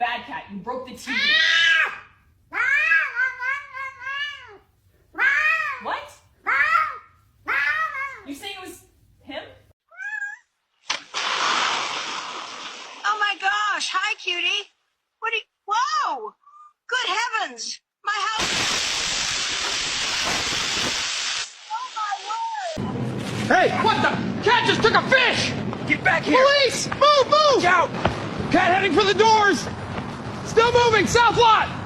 bad cat. You broke the TV. What? You saying it was him? Oh my gosh. Hi, cutie. What are you... Whoa! Good heavens! My house... Oh my word! Hey, what the? Cat just took a fish! Get back here! Police! Move, move! Look out! Cat heading for the doors! Still moving, south lot!